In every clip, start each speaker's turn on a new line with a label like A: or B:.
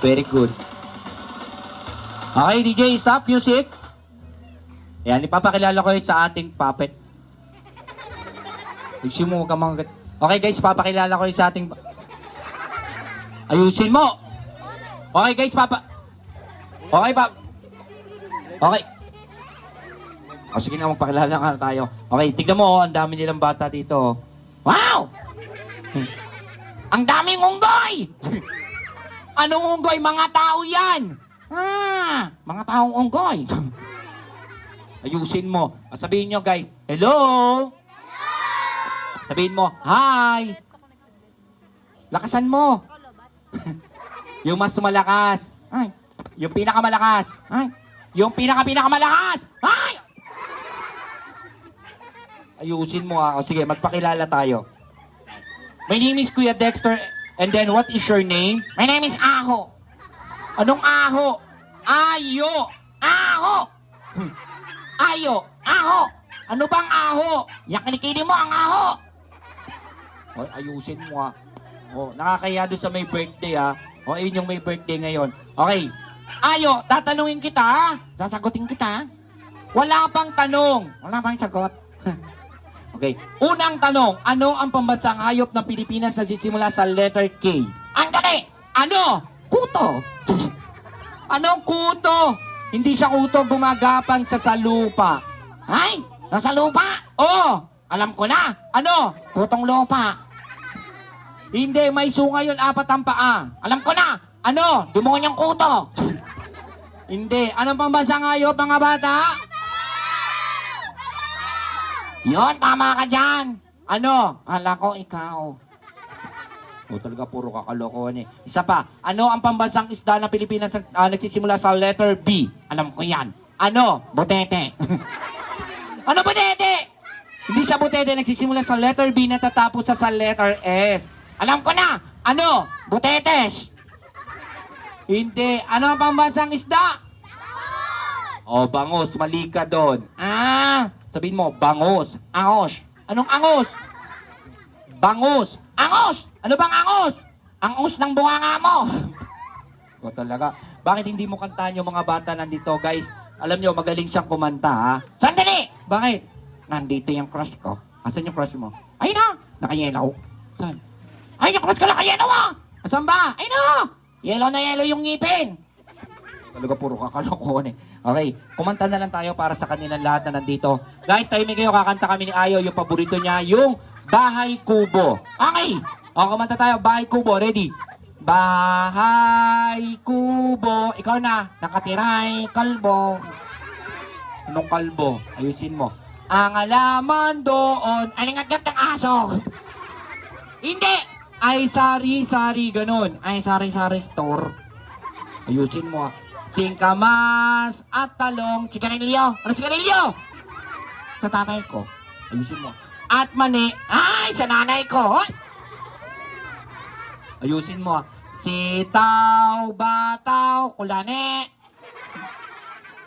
A: Very good. Okay, DJ, stop music. Yan, ipapakilala ko yun sa ating puppet. Ayusin mo ka mga... Okay guys, papakilala ko yun sa ating... Ayusin mo! Okay guys, Okay pa... Okay. O sige na, magpakilala nga tayo. Okay, tignan mo, ang dami nilang bata dito. Wow! Ang daming unggoy! Anong unggoy? Mga tao yan! Mga taong unggoy. Ayusin mo. Sabihin nyo guys, hello! Sabihin mo, hi! Lakasan mo. Yung mas malakas. Ay. Yung pinakamalakas. Ay. Yung pinakamalakas. Ay! Ayusin mo O sige, magpakilala tayo. My name is Kuya Dexter. And then, what is your name? My name is Aho. Anong Aho? Ayo. Aho. Ayo. Aho. Ano bang Aho? Yakinikini mo ang Aho. O, ayusin mo O, nakakaya doon sa may birthday O, ayun yung may birthday ngayon. Okay. Ayo, tatanungin kita Sasagutin kita Wala pang tanong. Wala pang sagot. Okay. Unang tanong, ano ang pambansang hayop ng Pilipinas na nagsisimula sa letter K? Ang dali! Ano? Kuto. Anong kuto? Hindi siya kuto, gumagapang sa lupa. Ay, nasa lupa? Oo, alam ko na. Ano? Kutong lupa. Hindi, may sunga yun, 4 ang paa. Alam ko na. Ano? Demonyong kuto. Hindi. Anong pambansang hayop, mga bata? Yon, tama ka dyan. Ano? Kala ko ikaw. O talaga, puro kakalokohan Isa pa, ano ang pambansang isda ng Pilipinas nagsisimula sa letter B? Alam ko yan. Ano? Butete. Ano butete? Hindi siya butete, nagsisimula sa letter B na tatapos sa letter S. Alam ko na. Ano? Butetes. Hindi. Ano ang pambansang isda? O, bangos. Mali ka doon. Sabihin mo, bangos. Angos. Anong angos? Bangus. Angos! Ano bang angos? Angos ng bunganga mo. O talaga. Bakit hindi mo kantahan yung mga bata nandito, guys? Alam nyo, magaling siyang kumanta, Sandali! Bakit? Nandito yung crush ko. Asan yung crush mo? Ayun na! Nakayelaw. Saan? Ay, yung crush ko nakayelaw Asan ba? Ayun na! Yellow na yellow yung ngipin. Talaga puro kakalokohan Okay, kumanta na lang tayo para sa kanilang lahat na nandito. Guys, tahimik kayo, kakanta kami ni Ayo, yung paborito niya, yung Bahay Kubo. Okay, kumanta tayo, Bahay Kubo, ready? Bahay Kubo, ikaw na, nakatiray kalbo. Anong kalbo? Ayusin mo. Ang alaman doon, alingat ng aso. Hindi, ay sari-sari ganun. Ay sari-sari store. Ayusin mo Singkamas at talong. Sigarilyo. Ano sigarilyo? Sa tatay ko. Ayusin mo. At mani. Ay, sa nanay ko. Ayusin mo Sitaw, bataw, kulane.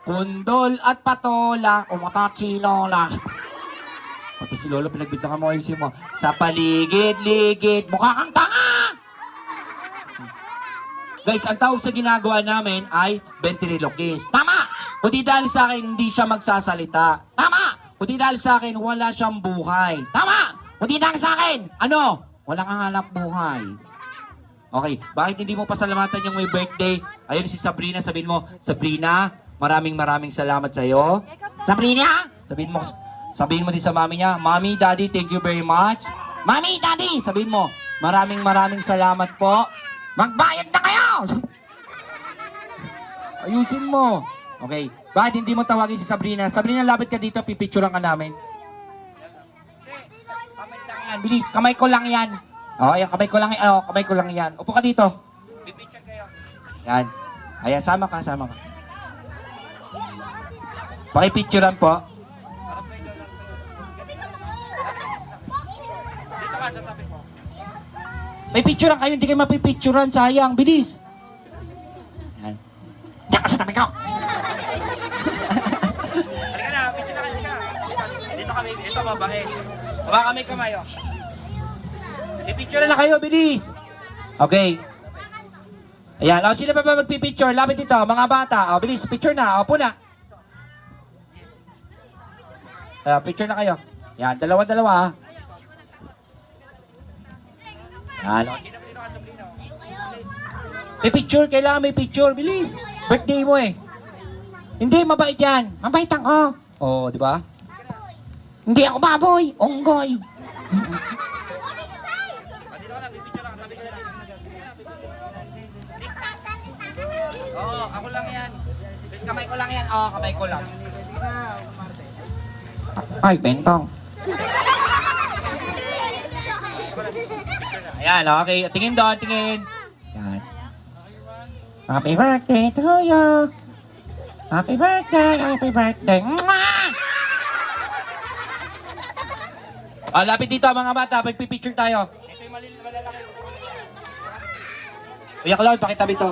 A: Kundol at patola. Umutat si Lola. Pati si Lola pinagbintangan mo. Ayusin mo. Sa paligid-ligid. Mukha kang tanga. Guys, ang tawag sa ginagawa namin ay ventriloquist. Tama! Kundi dahil sa akin, hindi siya magsasalita. Tama! Kundi dahil sa akin, wala siyang buhay. Tama! Kundi dahil sa akin, ano? Walang hanap buhay. Okay, bakit hindi mo pasalamatan yung may birthday? Ayun si Sabrina, sabihin mo, Sabrina, maraming salamat sa iyo. Sabrina? Sabihin mo din sa mami niya, Mommy, Daddy, thank you very much. Mommy, Daddy, sabihin mo, maraming salamat po. Magbayad na kayo! Ayusin mo. Okay. Bakit hindi mo tawagin si Sabrina? Sabrina, lapit ka dito. Pipicturean ka namin. Kamay lang yan. Bilis. Kamay ko lang yan. Ayan. Kamay ko lang yan. Kamay ko lang yan. Upo ka dito. Pipicture kayo. Yan. Ayan. Sama ka. Pakipicturean po. Dito ka sa tabi ko. May picturean kayo, hindi kayo mapipicturean, sayang, bilis. Yan. Diyan ka sa tabi ko. Halika na, picture na ka. Dito kami, ito babae. Baba kami kamay, May picture na kayo, bilis. Okay. Ayan, o, sino pa ba magpipicture? Lapit dito, mga bata. O, bilis, picture na. O, puna. Picture na kayo. Yan, dalawa-dalawa, ha. Yan, o, sino nakasablino? May picture, kailangan may picture. Bilis. Birthday mo eh. Hindi, mabait yan. Mabait ako. O, di ba? Hindi ako baboy. Onggoy. Oo, ako lang yan. Please, kamay ko lang yan. Oo, kamay ko lang. Ay, bentong. Ayan, okay. Tingin doon, tingin. Ayan. Happy birthday to you. Happy birthday, happy birthday. Mwah! Lapit dito mga bata, pagpipicture tayo. Ito yung malalaki. Uyak lang, pakitabi to.